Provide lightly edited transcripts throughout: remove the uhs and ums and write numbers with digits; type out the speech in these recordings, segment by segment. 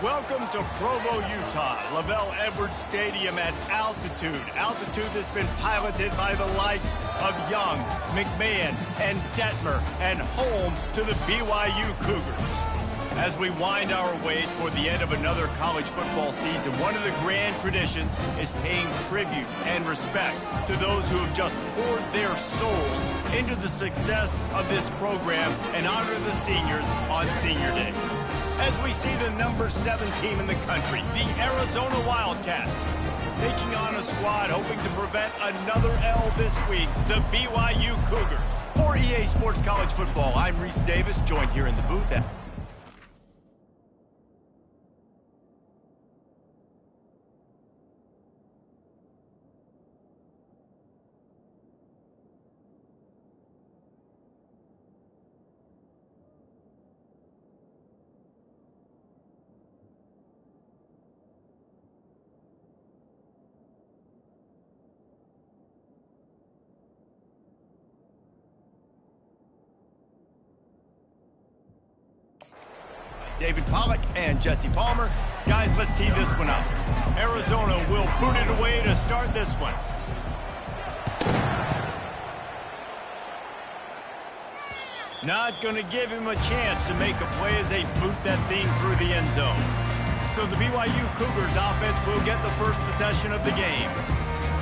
Welcome to Provo, Utah, Lavelle Edwards Stadium at altitude. Altitude that's been piloted by the likes of Young, McMahon, and Detmer, and home to the BYU Cougars. As we wind our way toward the end of another college football season, one of the grand traditions is paying tribute and respect to those who have just poured their souls into the success of this program and honor the seniors on Senior Day. As we see the number 7 team in the country, the Arizona Wildcats, taking on a squad hoping to prevent another L this week, the BYU Cougars. For EA Sports College Football, I'm Reese Davis, joined here in the booth at David Pollack and Jesse Palmer. Guys, let's tee this one up. Arizona will boot it away to start this one. Not going to give him a chance to make a play as they boot that thing through the end zone. So the BYU Cougars offense will get the first possession of the game.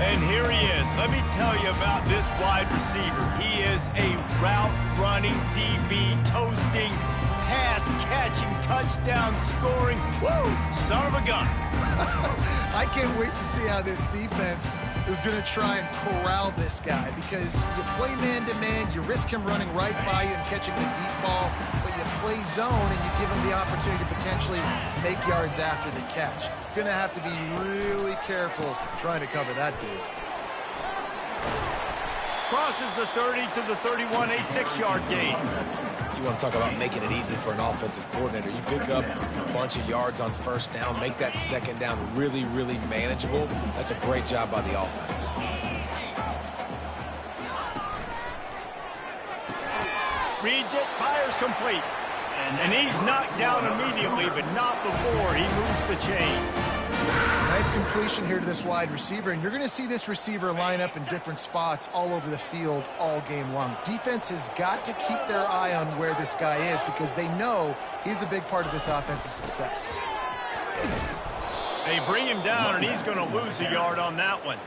And here he is. Let me tell you about this wide receiver. He is a route-running, DB, toasting, pass-catching, touchdown-scoring, woo, son of a gun. I can't wait to see how this defense is going to try and corral this guy, because you play man-to-man, you risk him running right by you and catching the deep ball, but you play zone and you give him the opportunity to potentially make yards after the catch. Going to have to be really careful trying to cover that dude. Crosses the 30 to the 31, a 6-yard gain. You want to talk about making it easy for an offensive coordinator. You pick up a bunch of yards on first down, make that second down really, really manageable. That's a great job by the offense. Reads it, fires complete. And he's knocked down immediately, but not before he moves the chain. Nice completion here to this wide receiver, and you're going to see this receiver line up in different spots all over the field all game long. Defense has got to keep their eye on where this guy is, because they know he's a big part of this offensive success. They bring him down, and he's going to lose a yard on that one.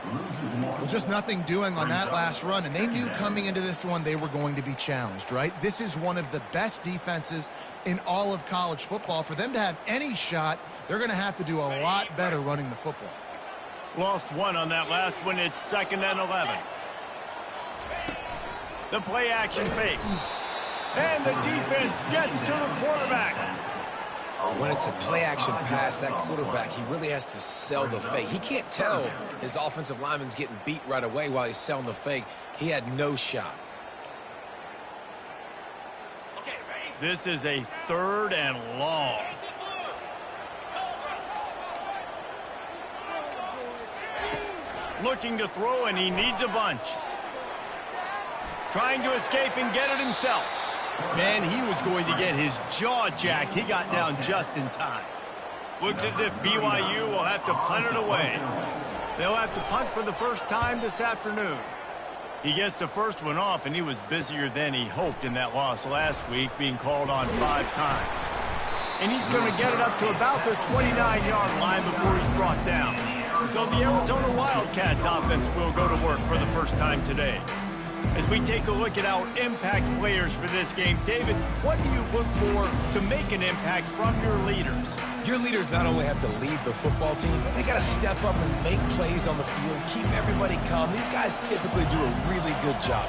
Well, just nothing doing on that last run, and they knew coming into this one they were going to be challenged, right? This is one of the best defenses in all of college football. For them to have any shot, they're going to have to do a lot better running the football. Lost one on that last one. It's 2nd and 11. The play action fake. And the defense gets to the quarterback. When it's a play-action pass, that quarterback, he really has to sell the fake. He can't tell his offensive lineman's getting beat right away while he's selling the fake. He had no shot. This is a 3rd and long. Looking to throw, and he needs a bunch. Trying to escape and get it himself. Man, he was going to get his jaw jacked. He got down just in time. Looks as if BYU will have to punt it away. They'll have to punt for the first time this afternoon. He gets the first one off, and he was busier than he hoped in that loss last week, being called on 5 times. And he's going to get it up to about the 29-yard line before he's brought down. So the Arizona Wildcats offense will go to work for the first time today. As we take a look at our impact players for this game, David, what do you look for to make an impact from your leaders? Your leaders not only have to lead the football team, but they got to step up and make plays on the field, keep everybody calm. These guys typically do a really good job.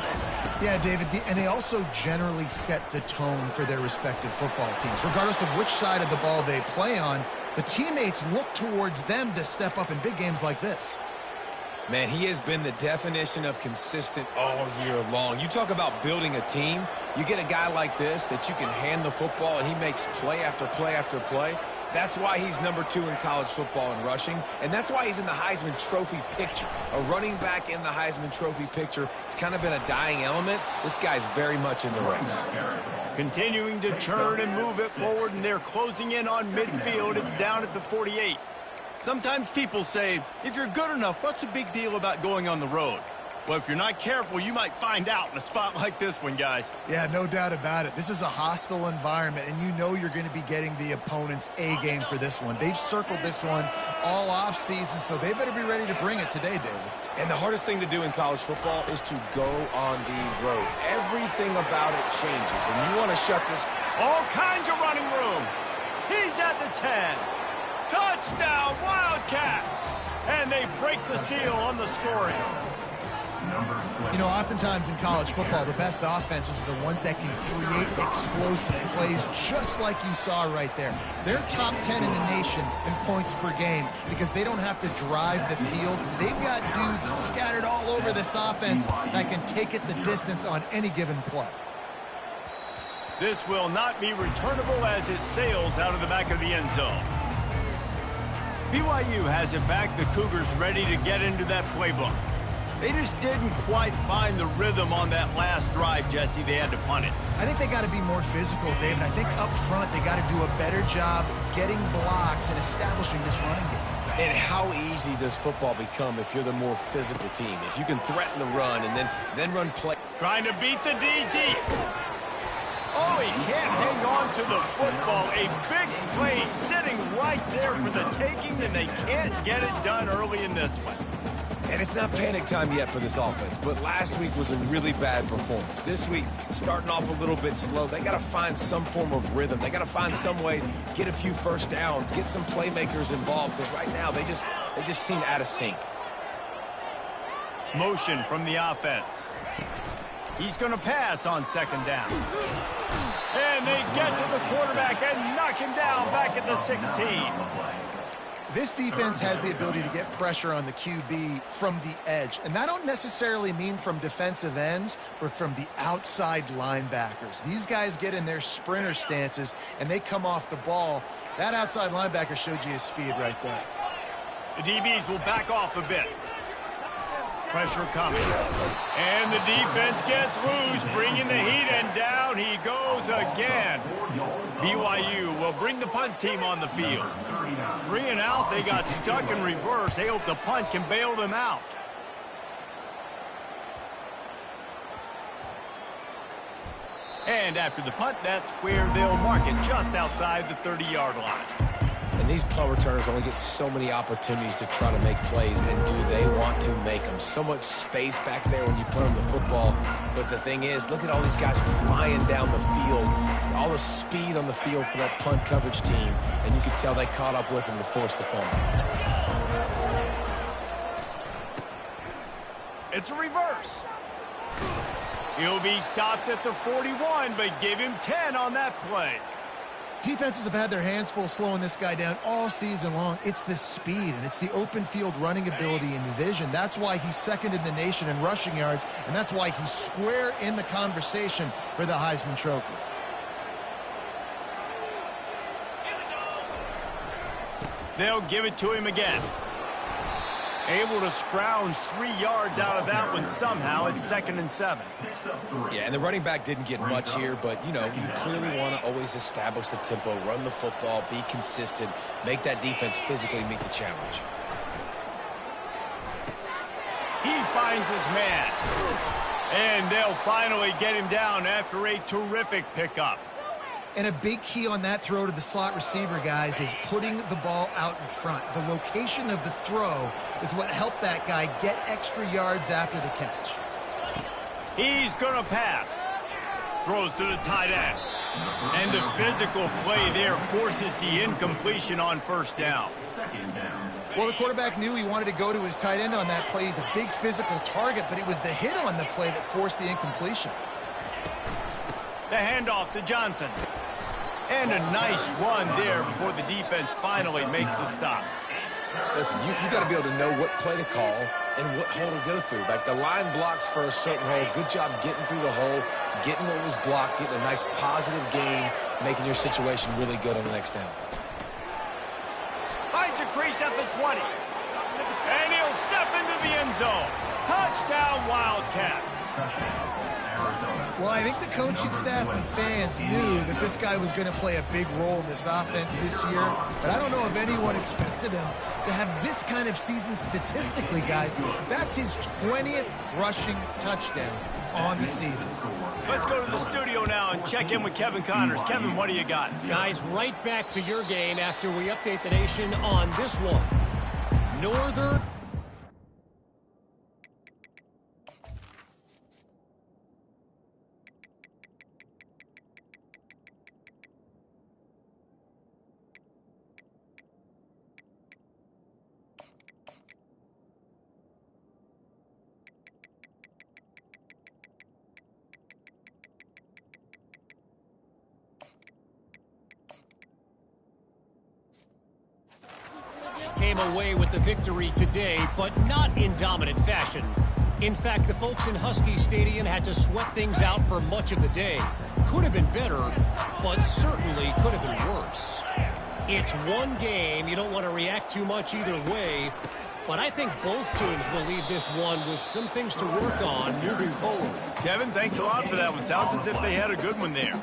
Yeah, David, and they also generally set the tone for their respective football teams. Regardless of which side of the ball they play on, the teammates look towards them to step up in big games like this. Man, he has been the definition of consistent all year long. You talk about building a team, you get a guy like this that you can hand the football and he makes play after play after play. That's why he's #2 in college football in rushing, and that's why he's in the Heisman Trophy picture. A running back in the Heisman Trophy picture, it's kind of been a dying element. This guy's very much in the race. Continuing to turn and move it forward, and they're closing in on midfield. It's down at the 48. Sometimes people say, if you're good enough, what's the big deal about going on the road? Well, if you're not careful, you might find out in a spot like this one, guys. Yeah, no doubt about it. This is a hostile environment, and you know you're going to be getting the opponent's A game for this one. They've circled this one all off season, so they better be ready to bring it today, David. And the hardest thing to do in college football is to go on the road. Everything about it changes, and you want to shut this. All kinds of running room. He's at the 10. Touchdown, Wildcats! And they break the seal on the scoring. You know, oftentimes in college football, the best offenses are the ones that can create explosive plays just like you saw right there. They're top 10 in the nation in points per game because they don't have to drive the field. They've got dudes scattered all over this offense that can take it the distance on any given play. This will not be returnable as it sails out of the back of the end zone. BYU has it back. The Cougars ready to get into that playbook. They just didn't quite find the rhythm on that last drive, Jesse. They had to punt it. I think they got to be more physical, David. I think up front they got to do a better job getting blocks and establishing this running game. And how easy does football become if you're the more physical team? If you can threaten the run and then run play. Trying to beat the DD. Oh, he can't hang on to the football. A big play sitting right there for the taking, and they can't get it done early in this one. And it's not panic time yet for this offense, but last week was a really bad performance. This week, starting off a little bit slow. They got to find some form of rhythm. They got to find some way, get a few first downs, get some playmakers involved, because right now they just seem out of sync. Motion from the offense. He's going to pass on second down. And they get to the quarterback and knock him down back at the 16. This defense has the ability to get pressure on the QB from the edge. And that don't necessarily mean from defensive ends, but from the outside linebackers. These guys get in their sprinter stances, and they come off the ball. That outside linebacker showed you his speed right there. The DBs will back off a bit. Pressure coming. And the defense gets loose, bringing the heat, and down he goes again. BYU will bring the punt team on the field. 3 and out, they got stuck in reverse. They hope the punt can bail them out. And after the punt, that's where they'll mark it just outside the 30-yard line. And these punt returners only get so many opportunities to try to make plays, and do they want to make them? So much space back there when you put them the football. But the thing is, look at all these guys flying down the field, all the speed on the field for that punt coverage team, and you can tell they caught up with them to force the fumble. It's a reverse. He'll be stopped at the 41, but give him 10 on that play. Defenses have had their hands full slowing this guy down all season long. It's the speed, and it's the open field running ability and vision. That's why he's second in the nation in rushing yards, and that's why he's square in the conversation for the Heisman Trophy. They'll give it to him again. Able to scrounge 3 yards out of that one somehow. It's 2nd and 7. Yeah, and the running back didn't get much here, but, you know, you clearly want to always establish the tempo, run the football, be consistent, make that defense physically meet the challenge. He finds his man. And they'll finally get him down after a terrific pickup. And a big key on that throw to the slot receiver, guys, is putting the ball out in front. The location of the throw is what helped that guy get extra yards after the catch. He's going to pass. Throws to the tight end. And the physical play there forces the incompletion on first down. Well, the quarterback knew he wanted to go to his tight end on that play. He's a big physical target, but it was the hit on the play that forced the incompletion. The handoff to Johnson. And a nice run there before the defense finally makes the stop. Listen, you got to be able to know what play to call and what hole to go through. Like the line blocks for a certain hole. Good job getting through the hole, getting what was blocked, getting a nice positive gain, making your situation really good on the next down. Finds a crease at the 20. And he'll step into the end zone. Touchdown, Wildcats. Well, I think the coaching staff and fans knew that this guy was going to play a big role in this offense this year, but I don't know if anyone expected him to have this kind of season statistically, guys. That's his 20th rushing touchdown on the season. Let's go to the studio now and check in with Kevin Connors. Kevin, what do you got? Guys, right back to your game after we update the nation on this one. Northern... came away with the victory today, but not in dominant fashion. In fact, the folks in Husky Stadium had to sweat things out for much of the day. Could have been better, but certainly could have been worse. It's one game. You don't want to react too much either way, but I think both teams will leave this one with some things to work on moving forward. Kevin, thanks a lot for that one. Sounds as if they had a good one there.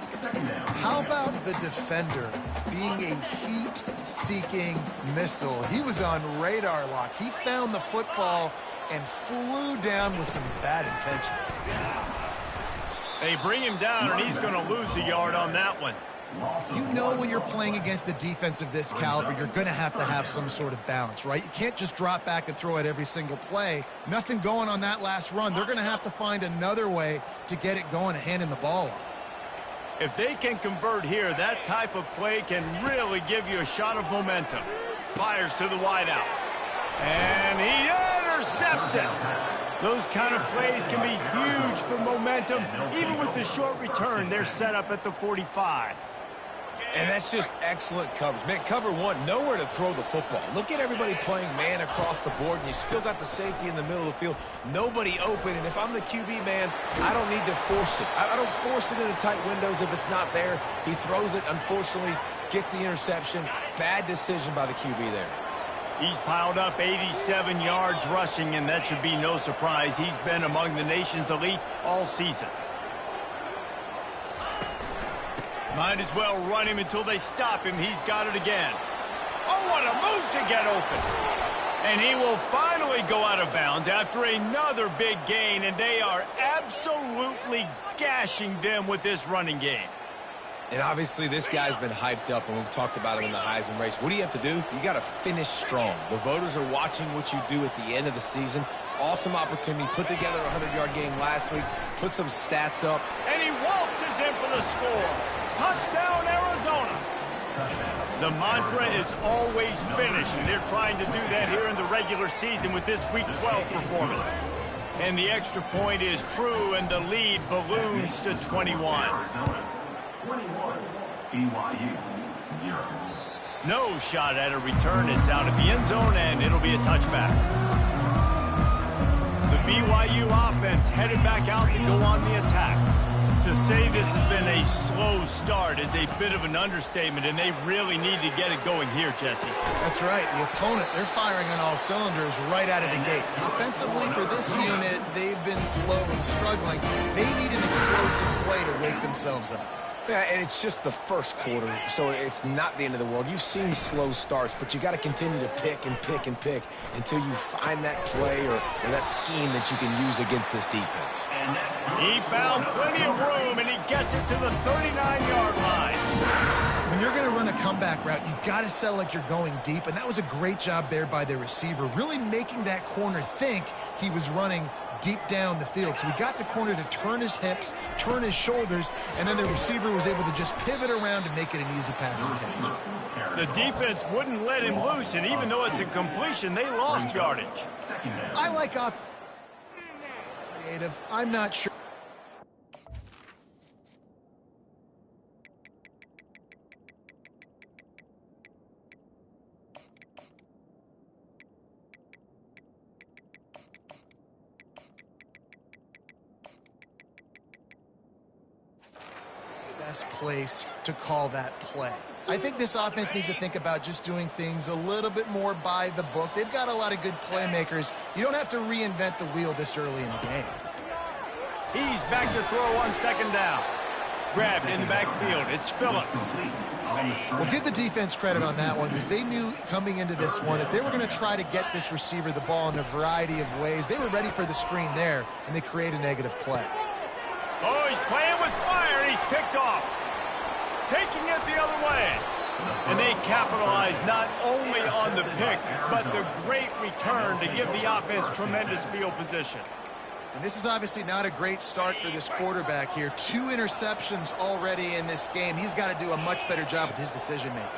How about the defender being a heat-seeking missile? He was on radar lock. He found the football and flew down with some bad intentions. They bring him down, and he's going to lose a yard on that one. You know when you're playing against a defense of this caliber, you're going to have some sort of balance, right? You can't just drop back and throw it every single play. Nothing going on that last run. They're going to have to find another way to get it going and handing the ball off. If they can convert here, that type of play can really give you a shot of momentum. Fires to the wideout. And he intercepts it. Those kind of plays can be huge for momentum. Even with the short return, they're set up at the 45. And that's just excellent coverage. Man, cover one, nowhere to throw the football. Look at everybody playing man across the board, and you still got the safety in the middle of the field. Nobody open, and if I'm the QB, man, I don't need to force it. I don't force it into tight windows if it's not there. He throws it, unfortunately, gets the interception. Bad decision by the QB there. He's piled up 87 yards rushing, and that should be no surprise. He's been among the nation's elite all season. Might as well run him until they stop him. He's got it again. Oh, what a move to get open. And he will finally go out of bounds after another big gain, and they are absolutely gashing them with this running game. And obviously this guy's been hyped up, and we've talked about him in the Heisman race. What do you have to do? You got to finish strong. The voters are watching what you do at the end of the season. Awesome opportunity. Put together a 100-yard game last week. Put some stats up. And he waltzes in for the score. Touchdown, Arizona. The mantra is always finish, and they're trying to do that here in the regular season with this Week 12 performance. And the extra point is true, and the lead balloons to 21. 21, BYU, 0. No shot at a return. It's out of the end zone, and it'll be a touchback. The BYU offense headed back out to go on the attack. To say this has been a slow start is a bit of an understatement, and they really need to get it going here, Jesse. That's right. The opponent, they're firing on all cylinders right out of the gate. Offensively, for this unit, they've been slow and struggling. They need an explosive play to wake themselves up. Yeah, and it's just the first quarter, so it's not the end of the world. You've seen slow starts, but you got to continue to pick and pick and pick until you find that play or that scheme that you can use against this defense. He found plenty of room, and he gets it to the 39-yard line. When you're going to run a comeback route, you've got to sell like you're going deep, and that was a great job there by the receiver, really making that corner think he was running deep down the field. So we got the corner to turn his hips, turn his shoulders, and then the receiver was able to just pivot around and make it an easy pass and catch. The defense wouldn't let him loose, and even though it's a completion, they lost yardage. I like off creative. I'm not sure. Best place to call that play. I think this offense needs to think about just doing things a little bit more by the book. They've got a lot of good playmakers. You don't have to reinvent the wheel this early in the game. He's back to throw on second down. Grabbed in the backfield. It's Phillips. Well, give the defense credit on that one because they knew coming into this one that they were going to try to get this receiver the ball in a variety of ways. They were ready for the screen there, and they create a negative play. Oh, he's playing with fire, and he's picked off. Taking it the other way. And they capitalize not only on the pick, but the great return to give the offense tremendous field position. And this is obviously not a great start for this quarterback here. 2 interceptions already in this game. He's got to do a much better job with his decision-making.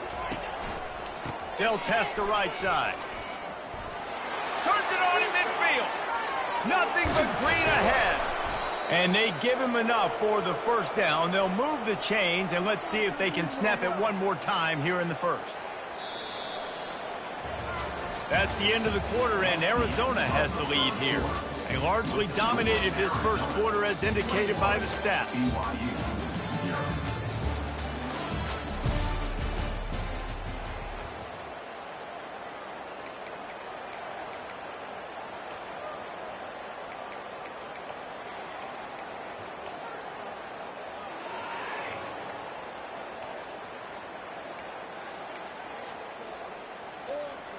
They'll test the right side. Turns it on in midfield. Nothing but green ahead. And they give him enough for the first down. They'll move the chains, and let's see if they can snap it one more time here in the first. That's the end of the quarter, and Arizona has the lead here. They largely dominated this first quarter as indicated by the stats.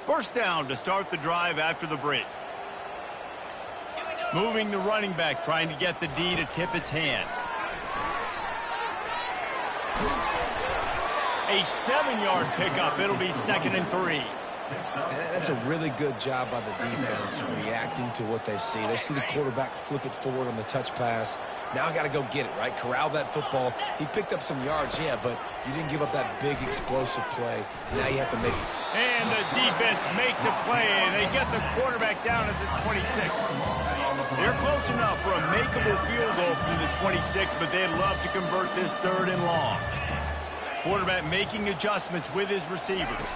First down to start the drive after the break. Moving the running back, trying to get the D to tip its hand. A 7-yard pickup. It'll be 2nd and 3. That's a really good job by the defense, reacting to what they see. They see the quarterback flip it forward on the touch pass. Now I got to go get it, right? Corral that football. He picked up some yards, yeah, but you didn't give up that big explosive play. Now you have to make it. And the defense makes a play, and they get the quarterback down at the 26. They're close enough for a makeable field goal from the 26, but they'd love to convert this 3rd and long. Quarterback making adjustments with his receivers.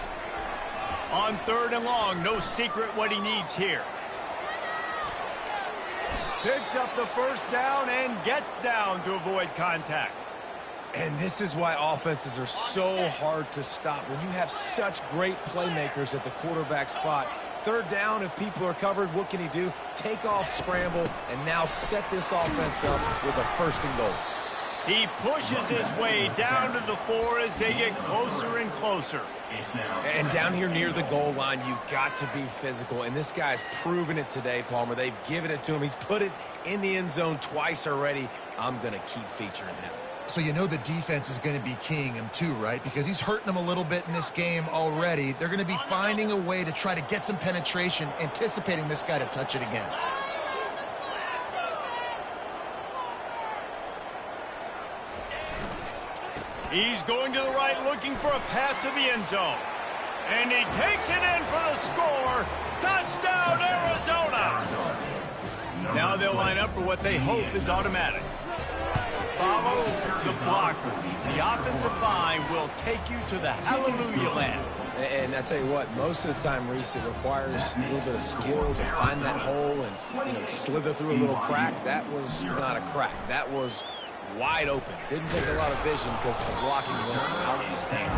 On 3rd and long, no secret what he needs here. Picks up the first down and gets down to avoid contact. And this is why offenses are so hard to stop. When you have such great playmakers at the quarterback spot, 3rd down, if people are covered, what can he do? Take off, scramble, and now set this offense up with a 1st and goal. He pushes his way down to the 4 as they get closer and closer. And down here near the goal line, you've got to be physical. And this guy's proven it today, Palmer. They've given it to him. He's put it in the end zone twice already. I'm going to keep featuring him. So you know the defense is going to be keying him too, right? Because he's hurting them a little bit in this game already. They're going to be finding a way to try to get some penetration, anticipating this guy to touch it again. He's going to the right, looking for a path to the end zone. And he takes it in for the score. Touchdown, Arizona! Now they'll line up for what they hope is automatic. Follow the blockers. The offensive line will take you to the hallelujah land. And I tell you what, most of the time, Reese, it requires a little bit of skill to find that hole and, slither through a little crack. That was not a crack. That was wide open. Didn't take a lot of vision because the blocking was outstanding.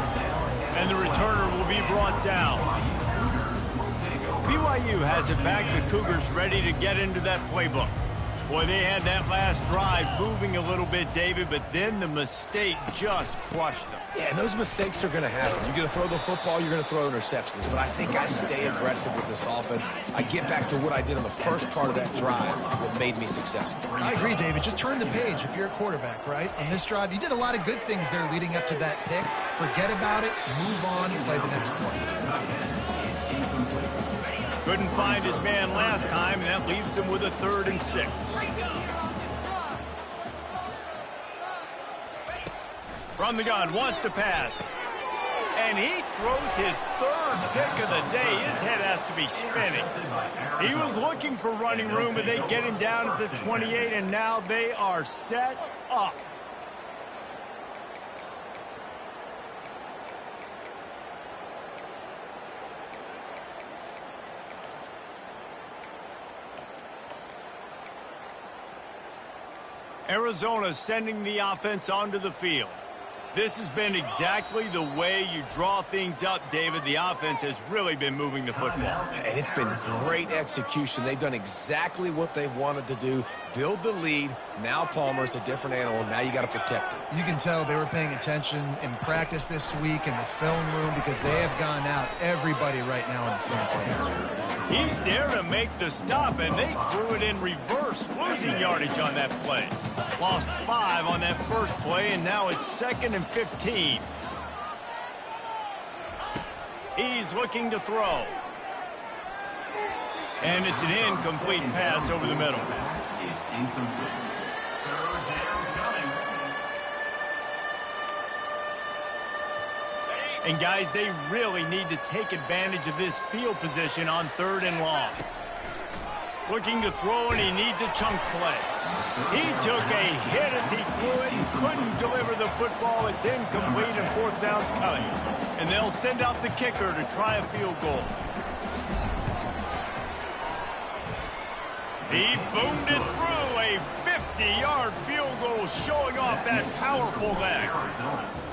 And the returner will be brought down. BYU has it back. The Cougars ready to get into that playbook. Boy, they had that last drive moving a little bit, David, but then the mistake just crushed them. Yeah, and those mistakes are going to happen. You're going to throw the football, you're going to throw interceptions. But I think I stay aggressive with this offense. I get back to what I did on the first part of that drive that made me successful. I agree, David. Just turn the page if you're a quarterback, right? On this drive, you did a lot of good things there leading up to that pick. Forget about it, move on, play the next play. Couldn't find his man last time, and that leaves them with a 3rd and 6. From the gun, wants to pass. And he throws his 3rd pick of the day. His head has to be spinning. He was looking for running room, but they get him down at the 28, and now they are set up. Arizona sending the offense onto the field. This has been exactly the way you draw things up, David. The offense has really been moving the football. And it's been great execution. They've done exactly what they've wanted to do. Build the lead. Now Palmer's a different animal. Now you got to protect it. You can tell they were paying attention in practice this week in the film room because they have gone out everybody right now in the same play. He's there to make the stop, and they threw it in reverse, losing yardage on that play. Lost 5 on that first play, and now it's 2nd and 15. He's looking to throw. And it's an incomplete pass over the middle. Is incomplete. Third down coming. And guys, they really need to take advantage of this field position on 3rd and long. Looking to throw, and he needs a chunk play. He took a hit as he threw it and couldn't deliver the football. It's incomplete, and 4th down's coming. And they'll send out the kicker to try a field goal. He boomed it through, a 50-yard field goal, showing off that powerful leg.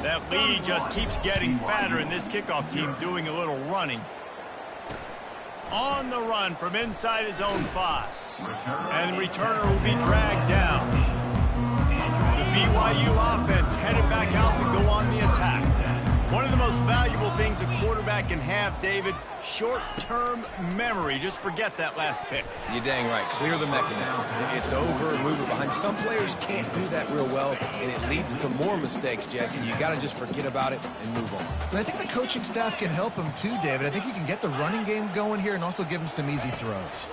That lead just keeps getting fatter, and this kickoff team doing a little running. On the run from inside his own 5. And the returner will be dragged down. The BYU offense headed back out to go on the attack. One of the most valuable things a quarterback can have, David, short-term memory. Just forget that last pick. You're dang right. Clear the mechanism. It's over, move it behind. Some players can't do that real well, and it leads to more mistakes, Jesse. You got to just forget about it and move on. But I think the coaching staff can help him too, David. I think you can get the running game going here and also give him some easy throws.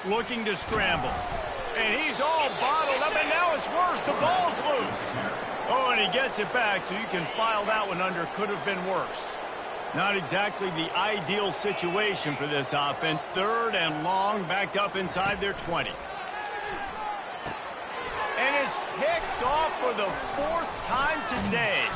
Looking to scramble. And he's all bottled up, and now it's worse. The ball's loose. Oh, and he gets it back, so you can file that one under. Could have been worse. Not exactly the ideal situation for this offense. 3rd and long, backed up inside their 20. And it's picked off for the 4th time today.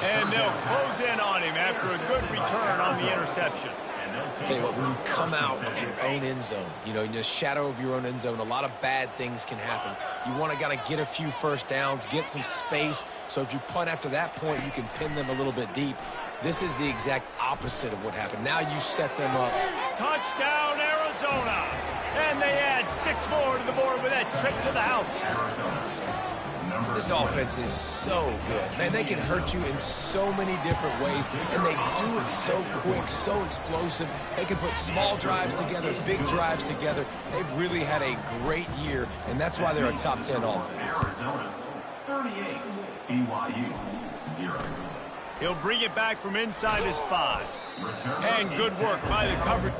And they'll close in on him after a good return on the interception. I'll tell you what, when you come out of your own end zone, you know, in the shadow of your own end zone, a lot of bad things can happen. You want to kind of get a few first downs, get some space, so if you punt after that point, you can pin them a little bit deep. This is the exact opposite of what happened. Now you set them up. Touchdown, Arizona! And they add 6 more to the board with that trip to the house. This offense is so good. Man, they can hurt you in so many different ways, and they do it so quick, so explosive. They can put small drives together, big drives together. They've really had a great year, and that's why they're a top 10 offense. Arizona 38, BYU 0. He'll bring it back from inside his 5. And good work by the coverage.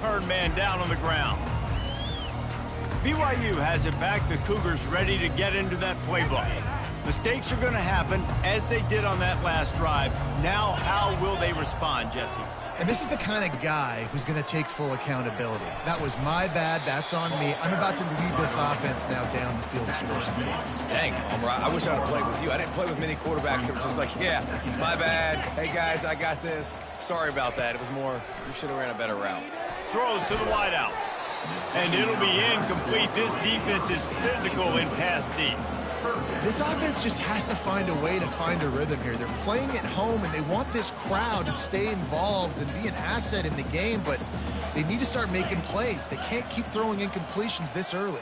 turn man down on the ground. BYU has it back. The Cougars ready to get into that playbook. Mistakes are going to happen, as they did on that last drive. Now, how will they respond, Jesse? And this is the kind of guy who's going to take full accountability. That was my bad. That's on me. I'm about to lead this offense now down the field to score some points. Dang, Homer, I wish I had played with you. I didn't play with many quarterbacks that were just like, yeah, my bad. Hey, guys, I got this. Sorry about that. It was more, you should have ran a better route. Throws to the wideout. And it'll be incomplete. This defense is physical in pass deep. This offense just has to find a way to find a rhythm here. They're playing at home, and they want this crowd to stay involved and be an asset in the game, but they need to start making plays. They can't keep throwing incompletions this early.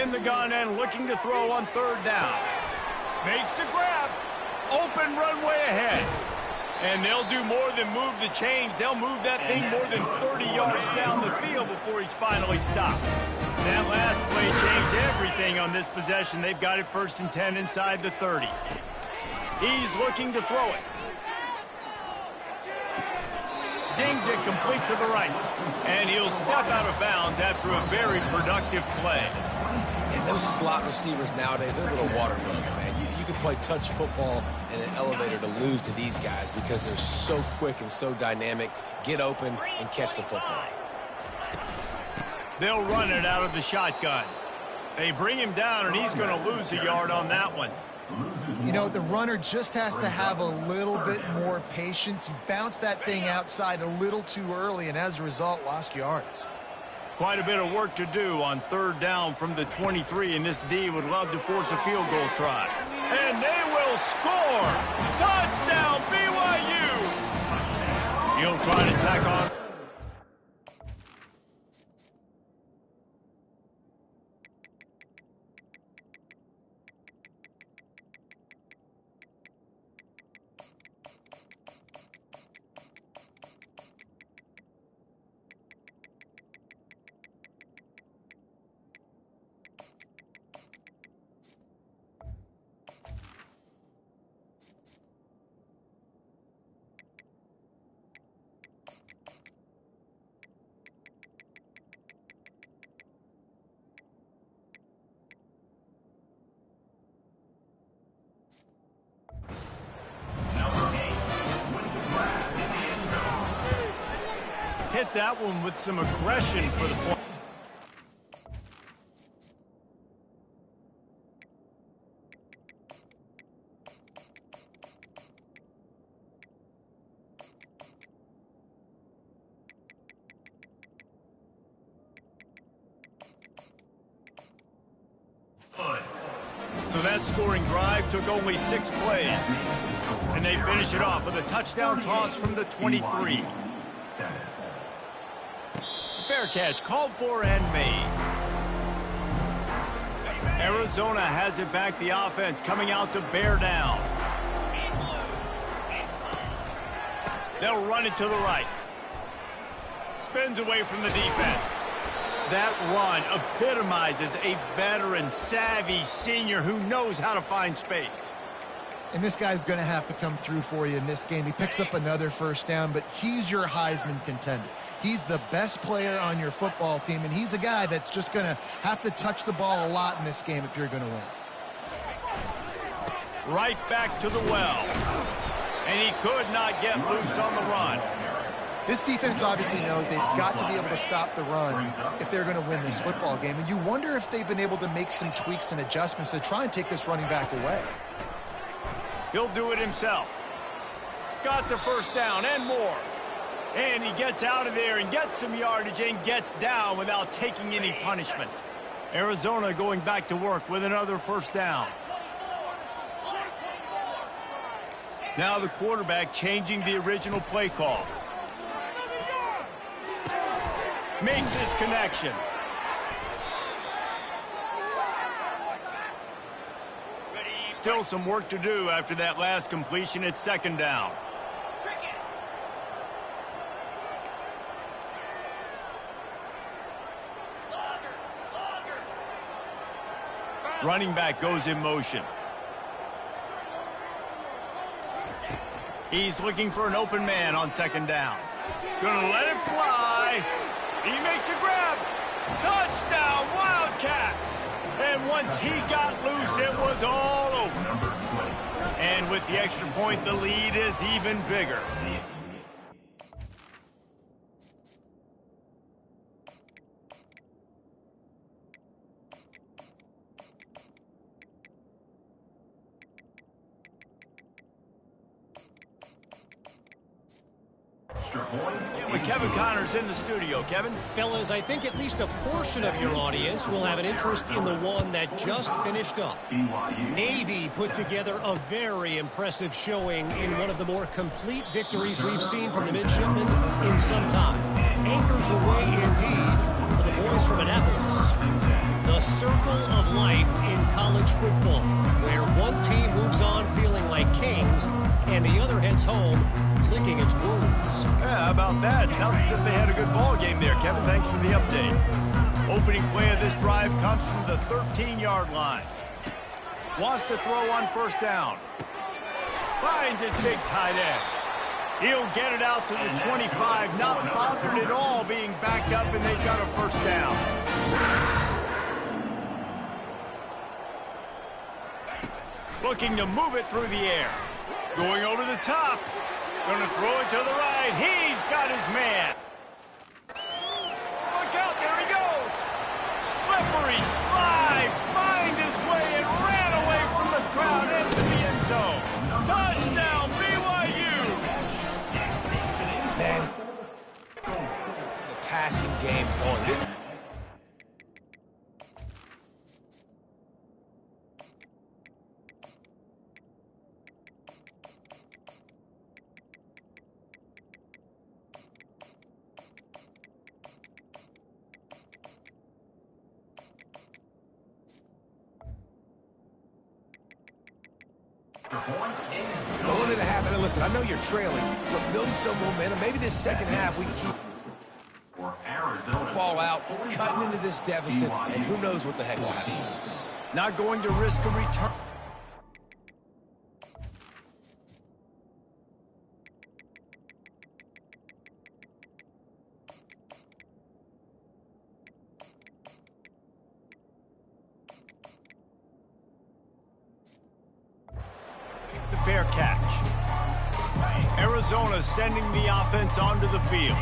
In the gun and looking to throw on third down. Makes the grab. Open runway ahead. And they'll do more than move the chains. They'll move that thing more than 30 yards down the field before he's finally stopped. That last play changed everything on this possession. They've got it 1st and 10 inside the 30. He's looking to throw it. Zings it complete to the right. And he'll step out of bounds after a very productive play. And those slot receivers nowadays, they're little water bugs, man. You can play touch football in an elevator to lose to these guys because they're so quick and so dynamic. Get open and catch the football. They'll run it out of the shotgun. They bring him down, and he's going to lose a yard on that one. You know, the runner just has to have a little bit more patience. He bounced that thing outside a little too early, and as a result, lost yards. Quite a bit of work to do on third down from the 23, and this D would love to force a field goal try. And they will score! Touchdown, BYU! He'll try to tack on. Hit that one with some aggression for the point. So that scoring drive took only 6 plays. And they finish it off with a touchdown toss from the 23. Fair catch, called for and made. Arizona has it back, the offense coming out to bear down. They'll run it to the right. Spins away from the defense. That run epitomizes a veteran, savvy senior who knows how to find space. And this guy's going to have to come through for you in this game. He picks up another first down, but he's your Heisman contender. He's the best player on your football team, and he's a guy that's just going to have to touch the ball a lot in this game if you're going to win. Right back to the well. And he could not get loose on the run. This defense obviously knows they've got to be able to stop the run if they're going to win this football game. And you wonder if they've been able to make some tweaks and adjustments to try and take this running back away. He'll do it himself. Got the first down and more. And he gets out of there and gets some yardage and gets down without taking any punishment. Arizona going back to work with another first down. Now the quarterback changing the original play call. Makes his connection. Still some work to do after that last completion. It's second down. Running back goes in motion. He's looking for an open man on second down. Gonna let it fly. He makes a grab. Touchdown, Wildcats! And once he got loose, it was all over. And with the extra point, the lead is even bigger. Kevin Connor's in the studio. Kevin? Fellas, I think at least a portion of your audience will have an interest in the one that just finished up. Navy put together a very impressive showing in one of the more complete victories we've seen from the midshipmen in some time. Anchors away indeed for the boys from Annapolis. The circle of life in college football, where one team moves on feeling like kings and the other heads home licking its wounds. Yeah, how about that? Sounds as if they had a good ball game there. Kevin, thanks for the update. Opening play of this drive comes from the 13-yard line. Wants to throw on first down. Finds his big tight end. He'll get it out to the 25, not bothered at all being backed up, and they've got a first down. Looking to move it through the air. Going over the top. Gonna throw it to the right. He's got his man. Look out, there he goes. Slippery slide. Find his way and ran away from the crowd into the end zone. Touchdown, BYU. Man, the passing game going. Going into the half, and listen, I know you're trailing, but building some momentum. Maybe this second half we can keep ball out, cutting into this deficit, and who knows what the heck will happen. Not going to risk a return. Fair catch. Arizona sending the offense onto the field.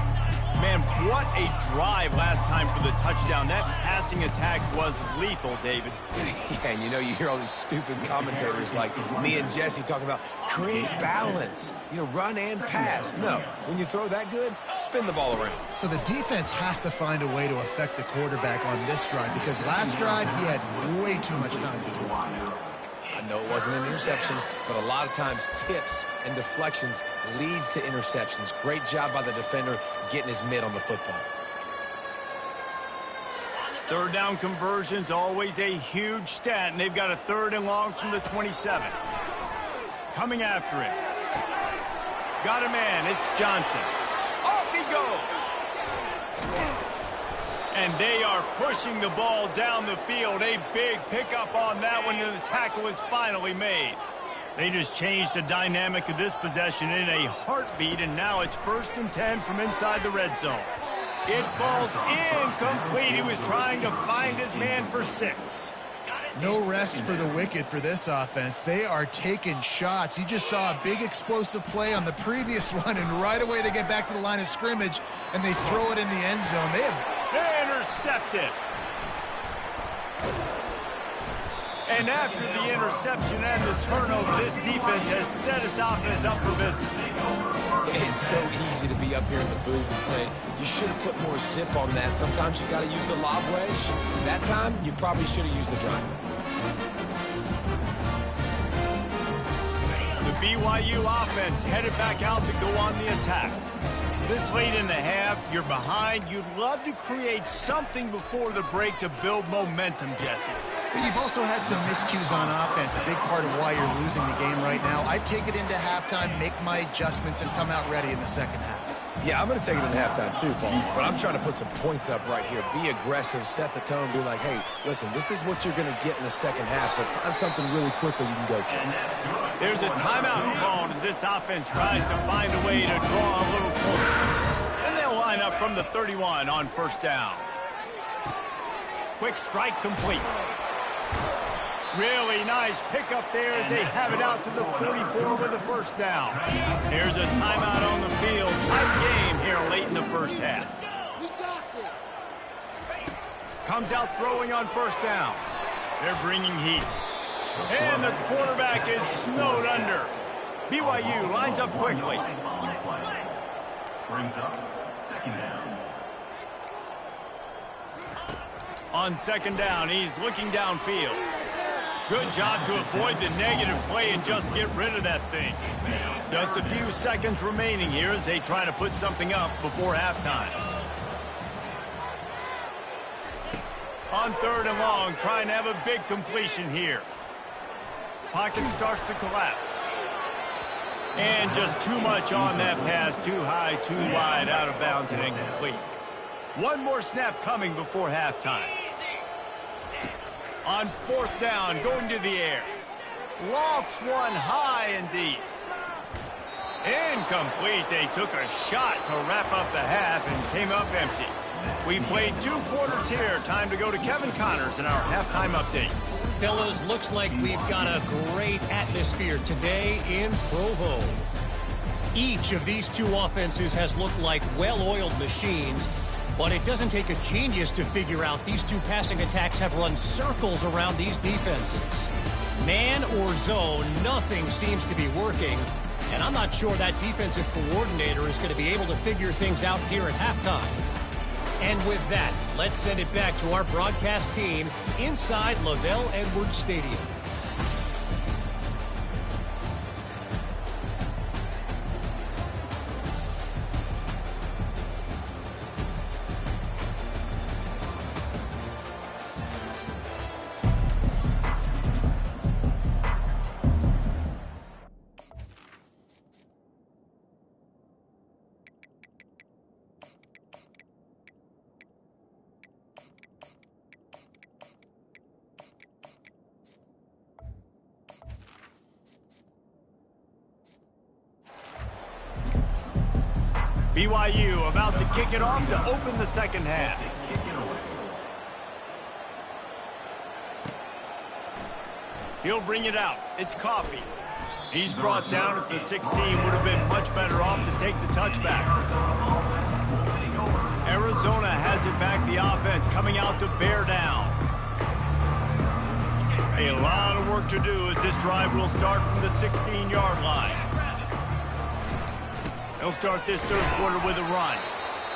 Man, what a drive last time for the touchdown. That passing attack was lethal, David. Yeah, and you hear all these stupid commentators like me and Jesse talking about create balance, run and pass. No, when you throw that good, spin the ball around. So the defense has to find a way to affect the quarterback on this drive, because last drive he had way too much time to throw. I know it wasn't an interception, but a lot of times tips and deflections leads to interceptions. Great job by the defender getting his mitt on the football. Third down conversions, always a huge stat, and they've got a 3rd and long from the 27. Coming after it. Got a man, it's Johnson. Off he goes. And they are pushing the ball down the field. A big pickup on that one, and the tackle is finally made. They just changed the dynamic of this possession in a heartbeat, and now it's 1st and 10 from inside the red zone. It falls incomplete. He was trying to find his man for 6. No rest for the wicked for this offense. They are taking shots. You just saw a big explosive play on the previous one, and right away they get back to the line of scrimmage, and they throw it in the end zone. They intercept it. And after the interception and the turnover, this defense has set its offense up for business. It's so easy to be up here in the booth and say, you should have put more zip on that. Sometimes you got to use the lob wedge. That time, you probably should have used the drive. The BYU offense headed back out to go on the attack. This late in the half, you're behind. You'd love to create something before the break to build momentum, Jesse. But you've also had some miscues on offense, a big part of why you're losing the game right now. I'd take it into halftime, make my adjustments, and come out ready in the second half. Yeah, I'm going to take it in halftime too, Paul. But I'm trying to put some points up right here. Be aggressive, set the tone, be like, hey, listen, this is what you're going to get in the second half, so find something really quickly you can go to. There's a timeout called as this offense tries to find a way to draw a little closer. And from the 31 on first down. Quick strike complete. Really nice pickup there as they have it out to the 44 with a first down. Here's a timeout on the field. Tight game here late in the first half. Comes out throwing on first down. They're bringing heat. And the quarterback is snowed under. BYU lines up quickly. Brings up second down. On second down, he's looking downfield. Good job to avoid the negative play and just get rid of that thing. Just a few seconds remaining here as they try to put something up before halftime. On third and long, trying to have a big completion here. Pocket starts to collapse. And just too much on that pass. Too high, too wide, out of bounds and incomplete. One more snap coming before halftime. On fourth down, going to the air. Lofts one high and deep. Incomplete. They took a shot to wrap up the half and came up empty. We played 2 quarters here. Time to go to Kevin Connors in our halftime update. Fellas, looks like we've got a great atmosphere today in Provo. Each of these 2 offenses has looked like well-oiled machines, but it doesn't take a genius to figure out these 2 passing attacks have run circles around these defenses. Man or zone, nothing seems to be working, and I'm not sure that defensive coordinator is going to be able to figure things out here at halftime. And with that, let's send it back to our broadcast team inside LaVell Edwards Stadium. BYU about to kick it off to open the second half. He'll bring it out. It's Coffee. He's brought down at the 16. Would have been much better off to take the touchback. Arizona has it back. The offense coming out to bear down. A lot of work to do as this drive will start from the 16-yard line. He'll start this third quarter with a run.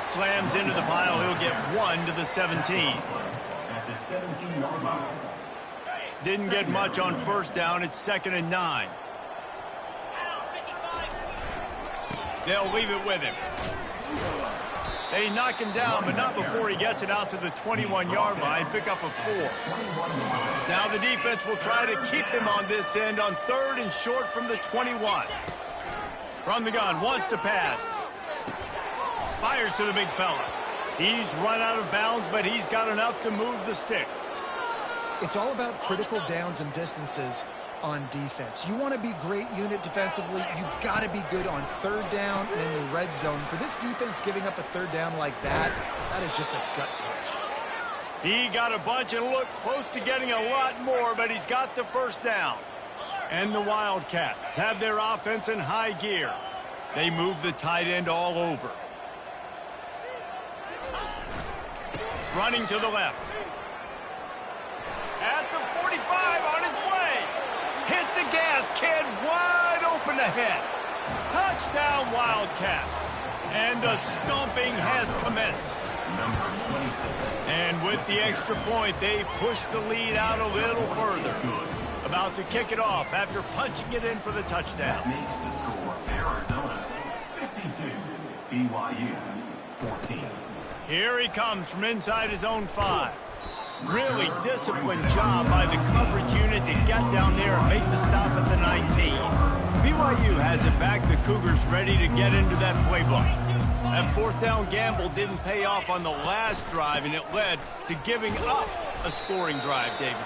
Slams into the pile. He'll get 1 to the 17. At the 17-yard line. Didn't get much on first down. It's 2nd and 9. They'll leave it with him. They knock him down, but not before he gets it out to the 21-yard line. Pick up a 4. Now the defense will try to keep them on this end on 3rd and short from the 21. From the gun, wants to pass. Fires to the big fella. He's run out of bounds, but he's got enough to move the sticks. It's all about critical downs and distances on defense. You want to be great unit defensively, you've got to be good on 3rd down and in the red zone. For this defense giving up a 3rd down like that, that is just a gut punch. He got a bunch and looked close to getting a lot more, but he's got the first down. And the Wildcats have their offense in high gear. They move the tight end all over. Running to the left. At the 45 on his way. Hit the gas, kid. Wide open ahead. Touchdown, Wildcats. And the stomping has commenced. And with the extra point, they push the lead out a little further. About to kick it off after punching it in for the touchdown. Makes the score Arizona 52, BYU 14. Here he comes from inside his own 5. Really disciplined job by the coverage unit to get down there and make the stop at the 19. BYU has it back. The Cougars ready to get into that playbook. That 4th down gamble didn't pay off on the last drive, and it led to giving up a scoring drive, David.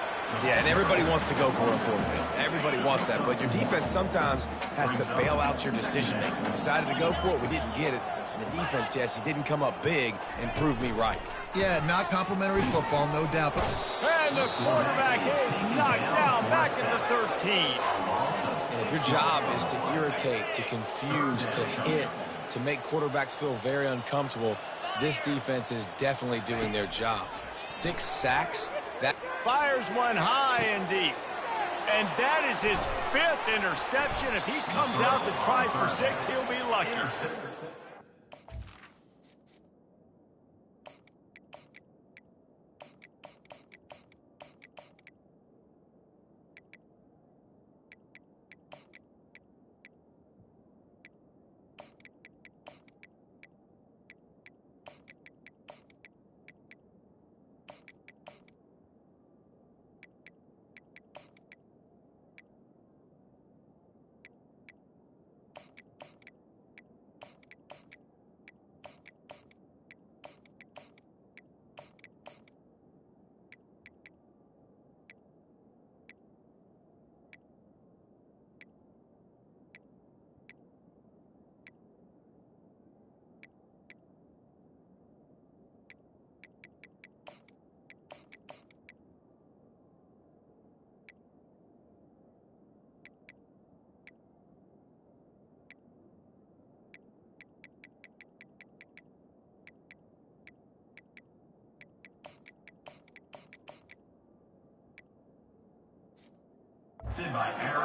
Yeah, and everybody wants to go for a 4th down. Everybody wants that, but your defense sometimes has to bail out your decision-making. We decided to go for it. We didn't get it. And the defense, Jesse, didn't come up big and prove me right. Yeah, not complimentary football, no doubt. And the quarterback is knocked down back at the 13. And if your job is to irritate, to confuse, to hit, to make quarterbacks feel very uncomfortable, this defense is definitely doing their job. 6 sacks. That fires one high and deep. And that is his 5th interception. If he comes out to try for 6, he'll be lucky.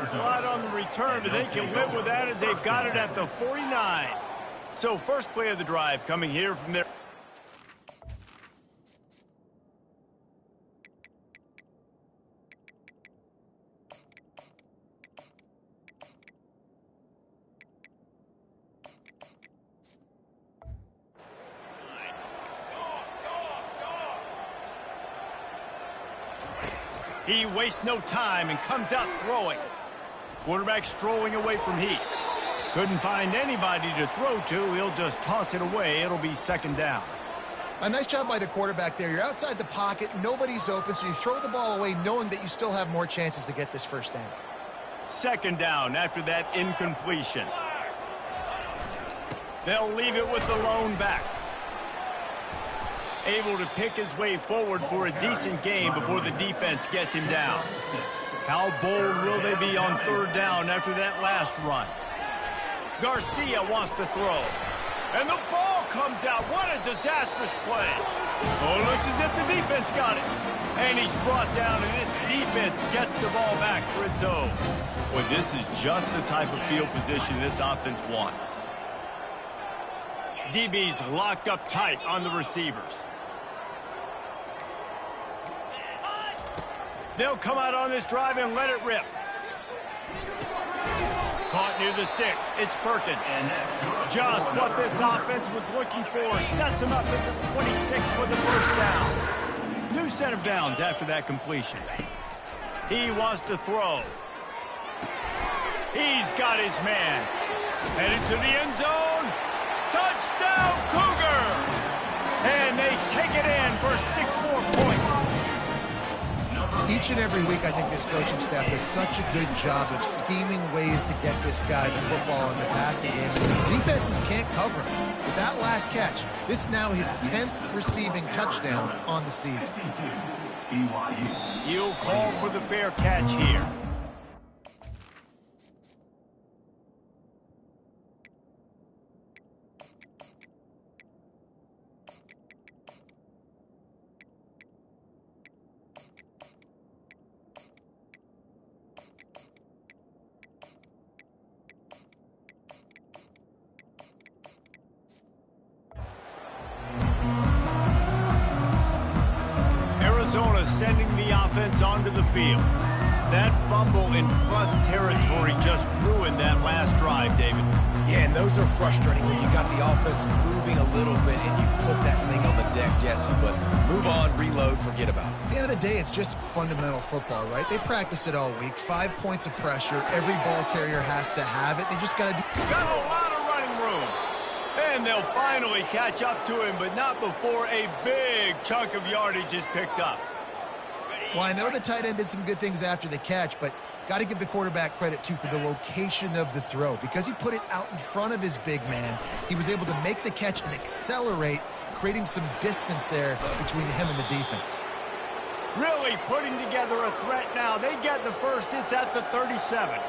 A lot on the return, but they can live with that as they've got it at the 49. So first play of the drive coming here from there. He wastes no time and comes out throwing. Quarterback strolling away from heat. Couldn't find anybody to throw to. He'll just toss it away. It'll be 2nd down. A nice job by the quarterback there. You're outside the pocket. Nobody's open, so you throw the ball away knowing that you still have more chances to get this 1st down. 2nd down after that incompletion. They'll leave it with the lone back. Able to pick his way forward for a decent game before the defense gets him down. How bold will they be on 3rd down after that last run? Garcia wants to throw. And the ball comes out. What a disastrous play. Oh, it looks as if the defense got it. And he's brought down, and this defense gets the ball back for its own. Well, this is just the type of field position this offense wants. DB's locked up tight on the receivers. They'll come out on this drive and let it rip. Caught near the sticks. It's Perkins. Just what this offense was looking for. Sets him up at the 26 for the 1st down. New set of downs after that completion. He wants to throw. He's got his man. Headed to the end zone. Touchdown, Cougar! And they take it in for 6 more points. Each and every week, I think this coaching staff does such a good job of scheming ways to get this guy the football in the passing game. Defenses can't cover him. With that last catch, this is now his 10th receiving touchdown on the season. You'll call for the fair catch here. Arizona sending the offense onto the field. That fumble in plus territory just ruined that last drive, David. Yeah, and those are frustrating when you got the offense moving a little bit and you put that thing on the deck, Jesse. But move on, reload, forget about it. At the end of the day, it's just fundamental football, right? They practice it all week. 5 points of pressure. Every ball carrier has to have it. They just got to do... Got a lot of running room. And they'll finally catch up to him, but not before a big chunk of yardage is picked up. Well, I know the tight end did some good things after the catch, but got to give the quarterback credit, too, for the location of the throw. Because he put it out in front of his big man, he was able to make the catch and accelerate, creating some distance there between him and the defense. Really putting together a threat now. They get the first. It's at the 37.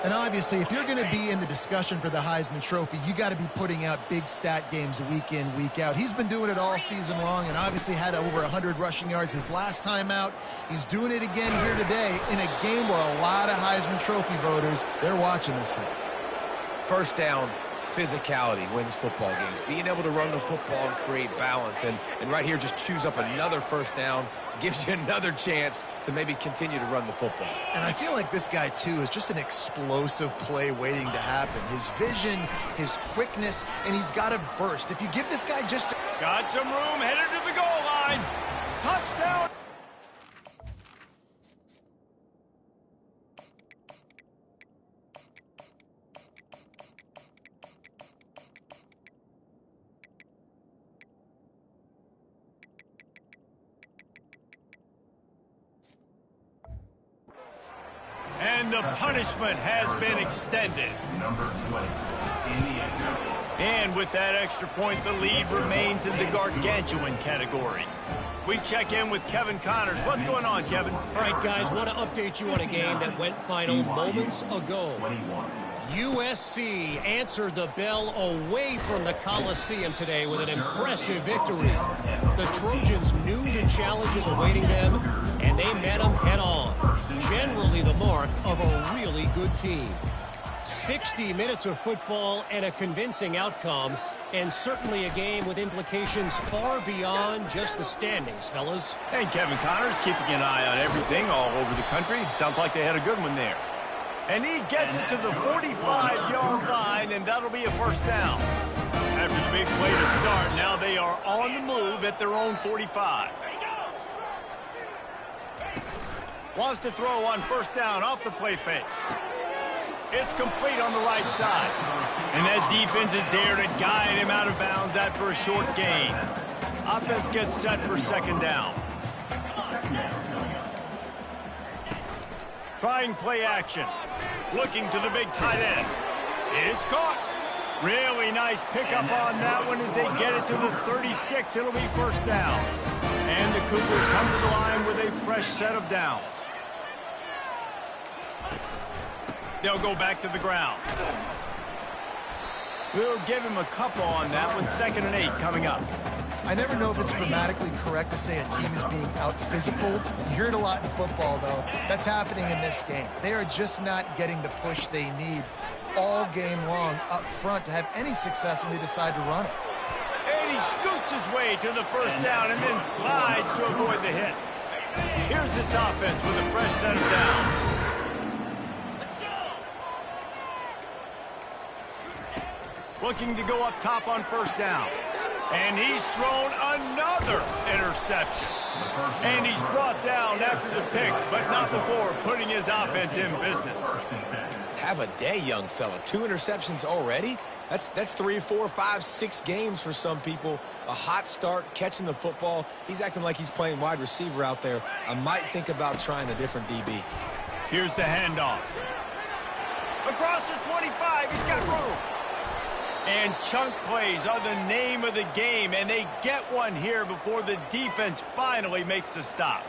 And obviously, if you're going to be in the discussion for the Heisman Trophy, you got to be putting out big stat games week in, week out. He's been doing it all season long and obviously had over 100 rushing yards his last time out. He's doing it again here today in a game where a lot of Heisman Trophy voters, they're watching this one. First down, physicality wins football games. Being able to run the football and create balance. And right here, just choose up another first down, gives you another chance to maybe continue to run the football. And I feel like this guy, too, is just an explosive play waiting to happen. His vision, his quickness, and he's got a burst. If you give this guy just... Got some room, headed to the goal line. Touchdown. And the punishment has been extended. Number 20 in the end zone. And with that extra point, the lead remains in the gargantuan category. We check in with Kevin Connors. What's going on, Kevin? All right, guys, want to update you on a game that went final moments ago. 21. USC answered the bell away from the Coliseum today with an impressive victory. The Trojans knew the challenges awaiting them, and they met them head-on. Generally the mark of a really good team. 60 minutes of football and a convincing outcome, and certainly a game with implications far beyond just the standings, fellas. And Kevin Connors keeping an eye on everything all over the country. Sounds like they had a good one there. And he gets it to the 45-yard line, and that'll be a first down. After the big play to start, now they are on the move at their own 45. Wants to throw on first down off the play fake. It's complete on the right side. And that defense is there to guide him out of bounds after a short gain. Offense gets set for second down. Trying play action. Looking to the big tight end. It's caught. Really nice pickup on that one as they get it to the 36. It'll be first down. And the Cougars come to the line with a fresh set of downs. They'll go back to the ground. We'll give him a couple on that one. 2nd and 8 coming up. I never know if it's grammatically correct to say a team is being out-physicaled. You hear it a lot in football, though. That's happening in this game. They are just not getting the push they need all game long up front to have any success when they decide to run it. And he scoots his way to the first down and then slides to avoid the hit. Here's this offense with a fresh set of downs. Looking to go up top on first down. And he's thrown another interception. And he's brought down after the pick, but not before putting his offense in business. Have a day, young fella. 2 interceptions already? That's 3, 4, 5, 6 games for some people. A hot start, catching the football. He's acting like he's playing wide receiver out there. I might think about trying a different DB. Here's the handoff. Across the 25, he's got room. And chunk plays are the name of the game, and they get one here before the defense finally makes the stop.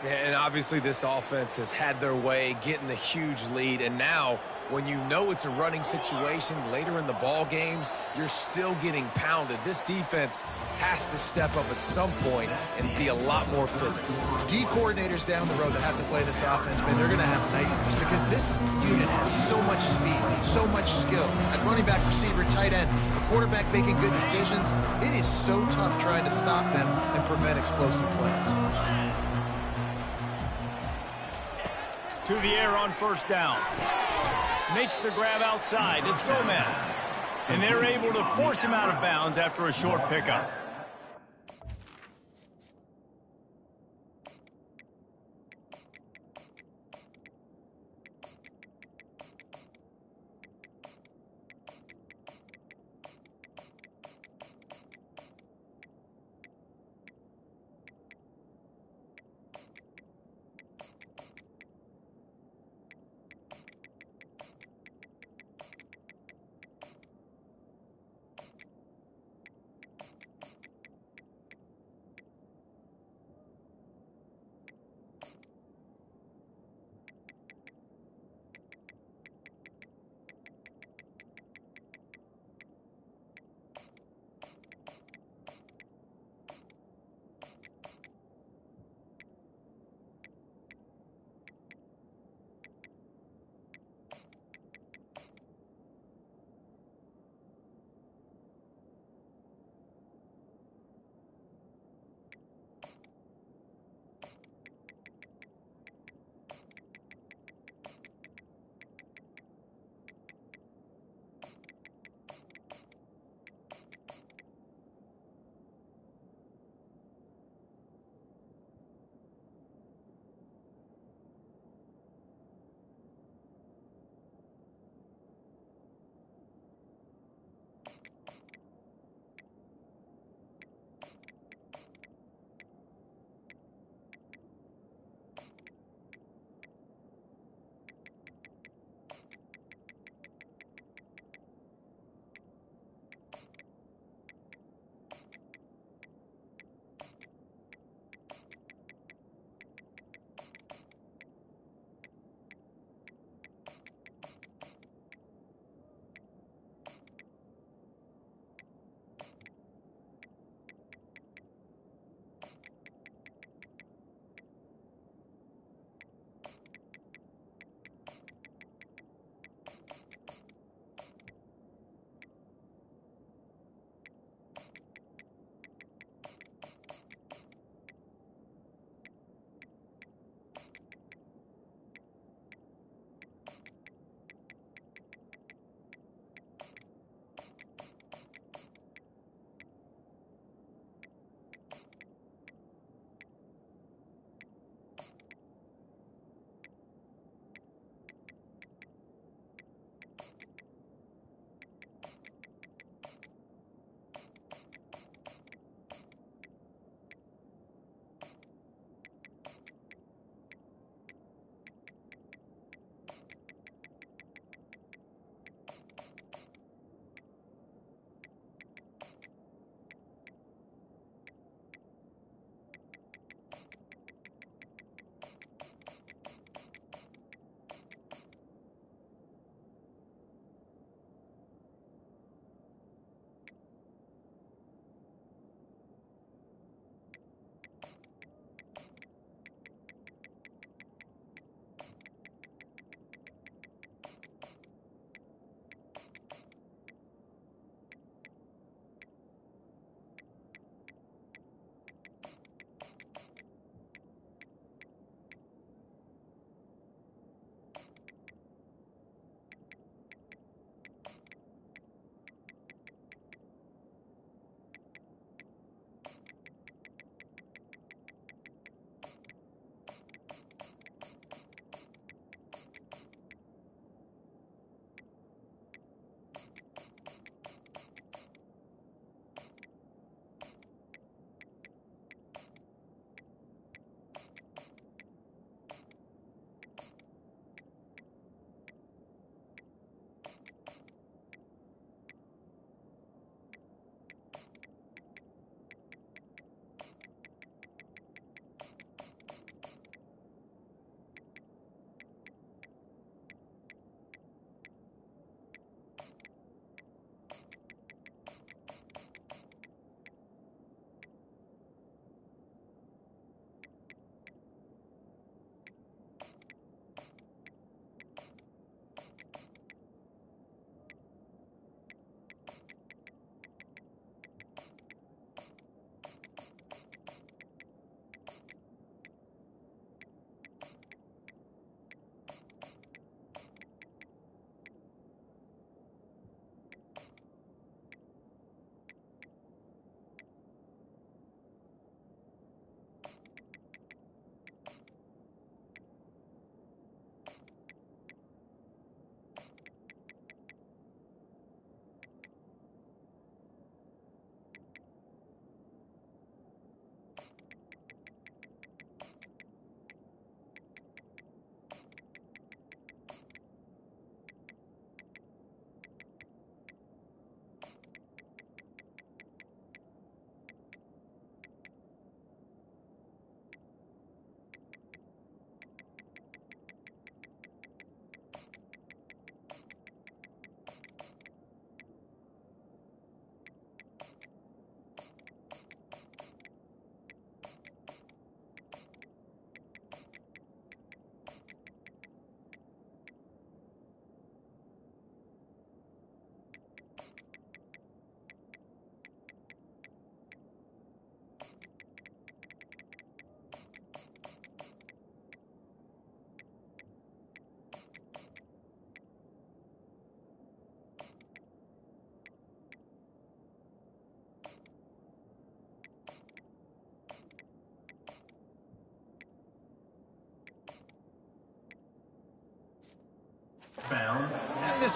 And obviously this offense has had their way, getting the huge lead, and now when you know it's a running situation later in the ball games, you're still getting pounded. This defense has to step up at some point and be a lot more physical. D coordinators down the road that have to play this offense, man, they're going to have nightmares because this unit has so much speed, so much skill. At running back, receiver, tight end, the quarterback making good decisions, it is so tough trying to stop them and prevent explosive plays. To the air on first down. Makes the grab outside. It's Gomez. And they're able to force him out of bounds after a short pickup.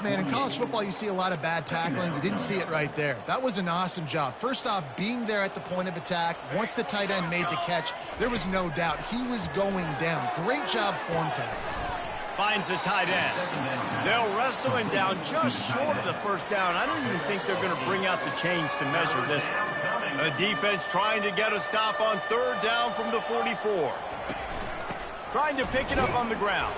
this, man. In college football, you see a lot of bad tackling. You didn't see it right there. That was an awesome job. First off, being there at the point of attack. Once the tight end made the catch, there was no doubt he was going down. Great job form tag. Finds the tight end. They'll wrestle him down just short of the first down. I don't even think they're going to bring out the chains to measure this one. The defense trying to get a stop on third down from the 44. Trying to pick it up on the ground.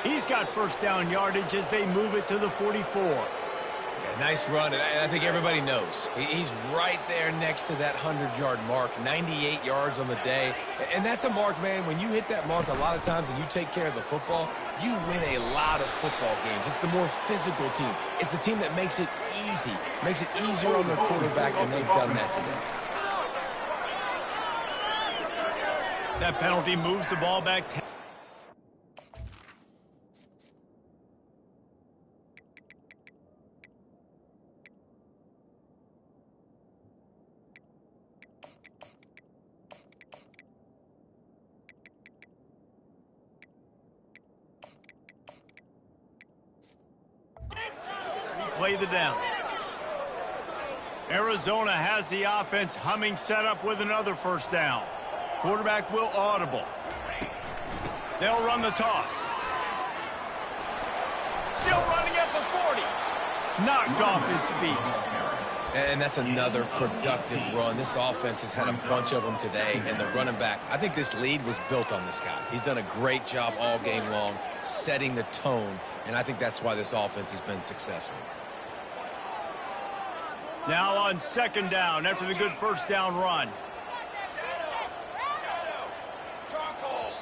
He's got first down yardage as they move it to the 44. Yeah, nice run, and I think everybody knows. He's right there next to that 100-yard mark, 98 yards on the day. And that's a mark, man, when you hit that mark a lot of times and you take care of the football, you win a lot of football games. It's the more physical team. It's the team that makes it easy, makes it easier on their quarterback, and they've done that today. That penalty moves the ball back 10. Play the down. Arizona has the offense humming, set up with another first down. Quarterback will audible. They'll run the toss. Still running at the 40. Knocked off his feet. And that's another productive run. This offense has had a bunch of them today, and the running back, I think this lead was built on this guy. He's done a great job all game long, setting the tone, and I think that's why this offense has been successful. Now on second down after the good first down run.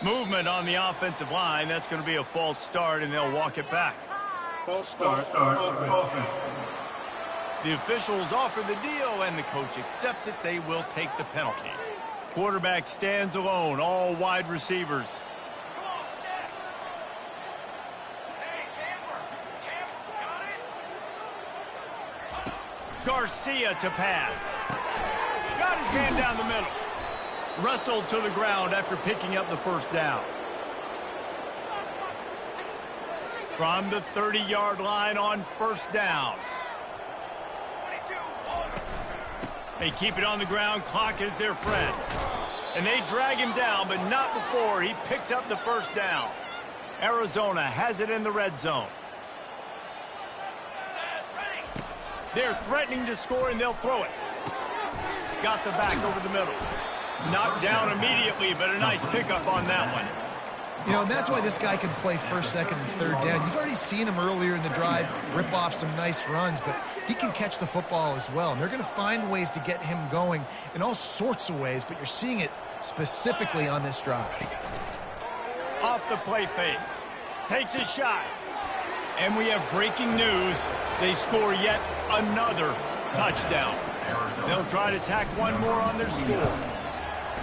Movement on the offensive line. That's going to be a false start, and they'll walk it back. False start. Offense. The officials offer the deal, and the coach accepts it. They will take the penalty. Quarterback stands alone, all wide receivers. Garcia to pass. Got his man down the middle. Wrestled to the ground after picking up the first down. From the 30-yard line on first down. They keep it on the ground. Clock is their friend. And they drag him down, but not before he picks up the first down. Arizona has it in the red zone. They're threatening to score, and they'll throw it. Got the back over the middle. Knocked down immediately, but a nice pickup on that one. You know, and that's why this guy can play first, second, and third down. You've already seen him earlier in the drive rip off some nice runs, but he can catch the football as well. And they're going to find ways to get him going in all sorts of ways, but you're seeing it specifically on this drive. Off the play fake. Takes a shot. And we have breaking news. They score yet another touchdown. They'll try to tack one more on their score.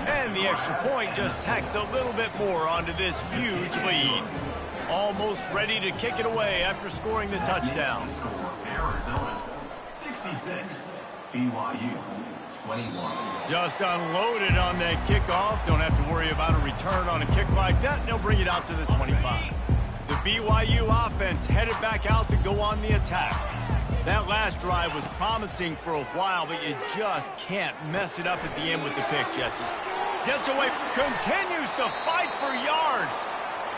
And the extra point just tacks a little bit more onto this huge lead. Almost ready to kick it away after scoring the touchdown. Arizona 66, BYU 21. Just unloaded on that kickoff. Don't have to worry about a return on a kick like that. They'll bring it out to the 25. The BYU offense headed back out to go on the attack. That last drive was promising for a while, but you just can't mess it up at the end with the pick, Jesse. Gets away, continues to fight for yards.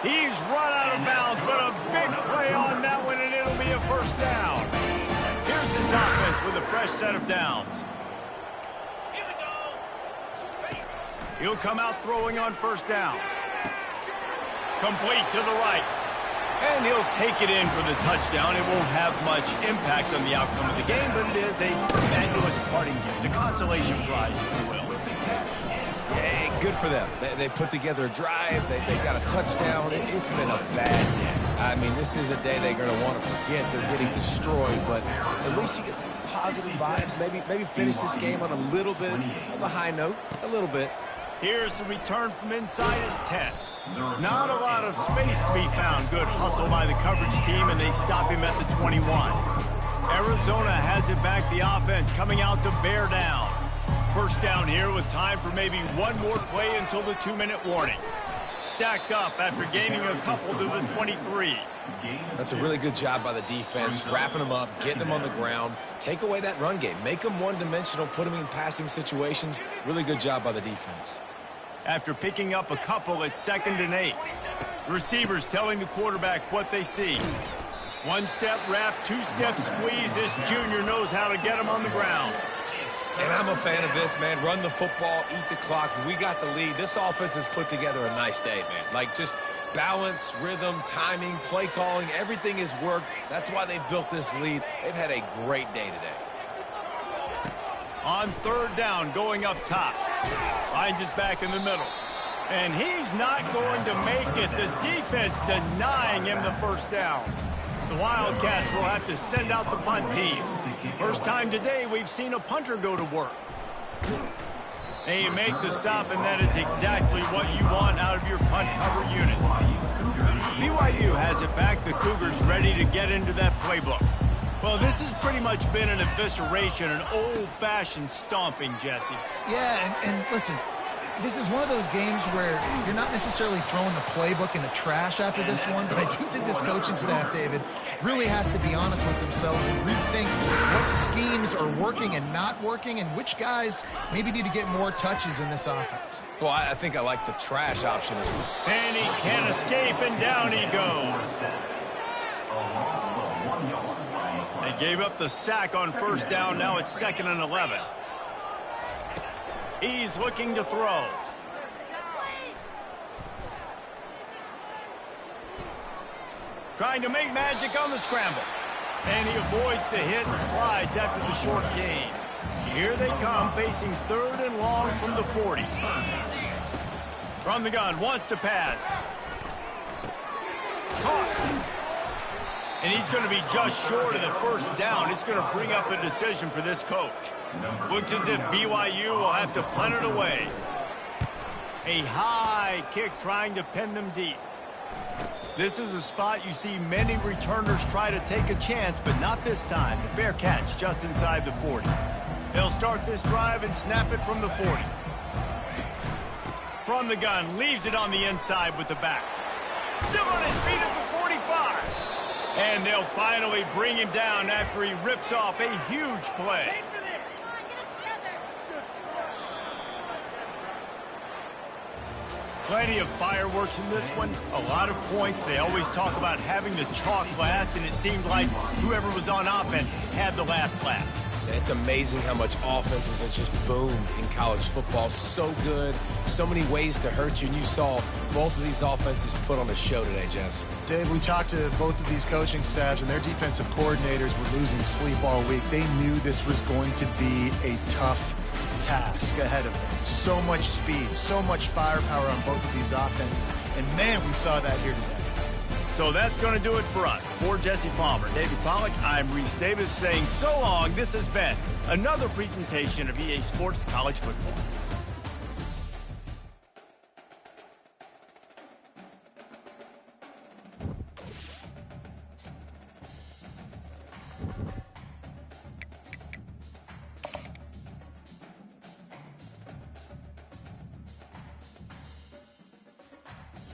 He's run out of bounds, but a big play on that one, and it'll be a first down. Here's his offense with a fresh set of downs. He'll come out throwing on first down. Complete to the right. And he'll take it in for the touchdown. It won't have much impact on the outcome of the game, but it is a fabulous parting gift, a consolation prize, if you will. Hey, good for them. They put together a drive. They got a touchdown. It's been a bad day. I mean, this is a day they're going to want to forget. They're getting destroyed, but at least you get some positive vibes. Maybe finish this game on a little bit of a high note, a little bit. Here's the return from inside his 10. Not a lot of space to be found. Good hustle by the coverage team, and they stop him at the 21. Arizona has it back. The offense coming out to bear down. First down here with time for maybe one more play until the 2-minute warning. stacked up after gaining a couple to the 23. That's a really good job by the defense, wrapping them up, getting them on the ground. Take away that run game. Make them one-dimensional, put them in passing situations. Really good job by the defense. After picking up a couple at 2nd and 8. The receivers telling the quarterback what they see. One-step wrap, two-step squeeze. This junior knows how to get him on the ground. And I'm a fan of this, man. Run the football, eat the clock. We got the lead. This offense has put together a nice day, man. Like, just balance, rhythm, timing, play calling, everything has worked. That's why they've built this lead. They've had a great day today. On 3rd down, going up top. Finds his back in the middle. And he's not going to make it. The defense denying him the 1st down. The Wildcats will have to send out the punt team. First time today we've seen a punter go to work. They make the stop, and that is exactly what you want out of your punt cover unit. BYU has it back. The Cougars ready to get into that playbook. Well, this has pretty much been an evisceration, an old-fashioned stomping, Jesse. Yeah, and listen, this is one of those games where you're not necessarily throwing the playbook in the trash after this one, but I do think this coaching staff, David, really has to be honest with themselves and rethink what schemes are working and not working and which guys maybe need to get more touches in this offense. Well, I think I like the trash option as well. And he can't escape, and down he goes. They gave up the sack on 1st down. Now it's 2nd and 11. He's looking to throw. Trying to make magic on the scramble. And he avoids the hit and slides after the short gain. Here they come, facing 3rd and long from the 40. From the gun, wants to pass. Caught. And he's going to be just short of the 1st down. It's going to bring up a decision for this coach. Looks as if BYU will have to punt it away. A high kick trying to pin them deep. This is a spot you see many returners try to take a chance, but not this time. The fair catch just inside the 40. They'll start this drive and snap it from the 40. From the gun, leaves it on the inside with the back. Still on his feet at the 45. And they'll finally bring him down after he rips off a huge play. Plenty of fireworks in this one. A lot of points. They always talk about having the chalk last, and it seemed like whoever was on offense had the last laugh. It's amazing how much offense has just boomed in college football. So good. So many ways to hurt you. And you saw both of these offenses put on a show today, Jess. Dave, we talked to both of these coaching staffs, and their defensive coordinators were losing sleep all week. They knew this was going to be a tough task ahead of them. So much speed, so much firepower on both of these offenses. And, man, we saw that here today. So that's going to do it for us. For Jesse Palmer, David Pollack, I'm Reese Davis saying so long. This has been another presentation of EA Sports College Football.